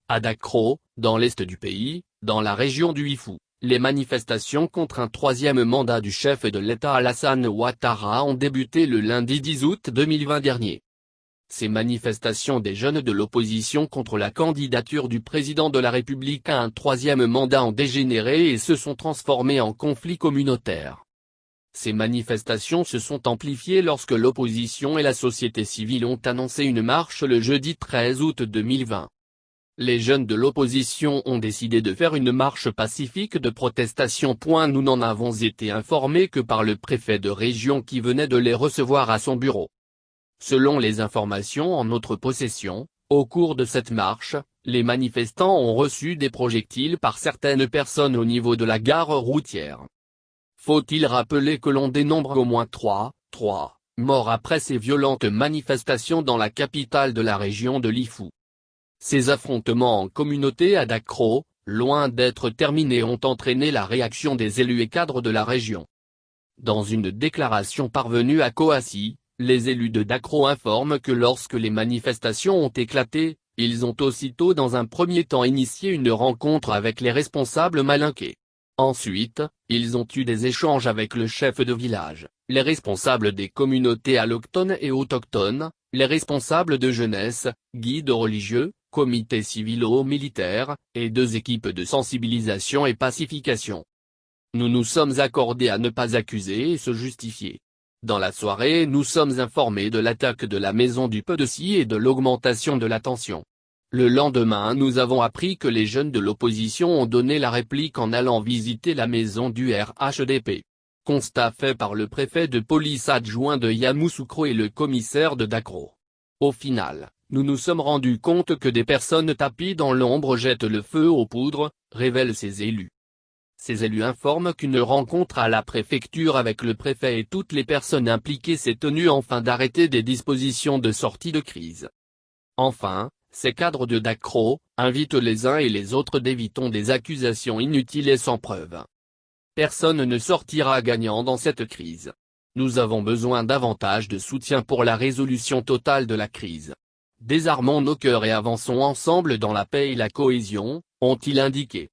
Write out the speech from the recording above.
À Dacro, dans l'est du pays, dans la région du Ifu, les manifestations contre un troisième mandat du chef de l'État Alassane Ouattara ont débuté le lundi 10 août 2020 dernier. Ces manifestations des jeunes de l'opposition contre la candidature du président de la République à un troisième mandat ont dégénéré et se sont transformées en conflits communautaires. Ces manifestations se sont amplifiées lorsque l'opposition et la société civile ont annoncé une marche le jeudi 13 août 2020. Les jeunes de l'opposition ont décidé de faire une marche pacifique de protestation. Nous n'en avons été informés que par le préfet de région qui venait de les recevoir à son bureau. Selon les informations en notre possession, au cours de cette marche, les manifestants ont reçu des projectiles par certaines personnes au niveau de la gare routière. Faut-il rappeler que l'on dénombre au moins 3 morts après ces violentes manifestations dans la capitale de la région de l'Ifu. Ces affrontements en communauté à Dacro, loin d'être terminés, ont entraîné la réaction des élus et cadres de la région. Dans une déclaration parvenue à Kouassi, les élus de Dacro informent que lorsque les manifestations ont éclaté, ils ont aussitôt dans un premier temps initié une rencontre avec les responsables malinqués. Ensuite, ils ont eu des échanges avec le chef de village, les responsables des communautés allochtones et autochtones, les responsables de jeunesse, guides religieux, comités civilo-militaires, et 2 équipes de sensibilisation et pacification. Nous nous sommes accordés à ne pas accuser et se justifier. Dans la soirée, nous sommes informés de l'attaque de la maison du PDC et de l'augmentation de la tension. Le lendemain, nous avons appris que les jeunes de l'opposition ont donné la réplique en allant visiter la maison du RHDP. Constat fait par le préfet de police adjoint de Yamoussoukro et le commissaire de Dacro. Au final, nous nous sommes rendus compte que des personnes tapies dans l'ombre jettent le feu aux poudres, révèlent ces élus. Ces élus informent qu'une rencontre à la préfecture avec le préfet et toutes les personnes impliquées s'est tenue afin d'arrêter des dispositions de sortie de crise. Enfin, ces cadres de Dacro invitent les uns et les autres d'éviter des accusations inutiles et sans preuve. Personne ne sortira gagnant dans cette crise. Nous avons besoin davantage de soutien pour la résolution totale de la crise. Désarmons nos cœurs et avançons ensemble dans la paix et la cohésion, ont-ils indiqué.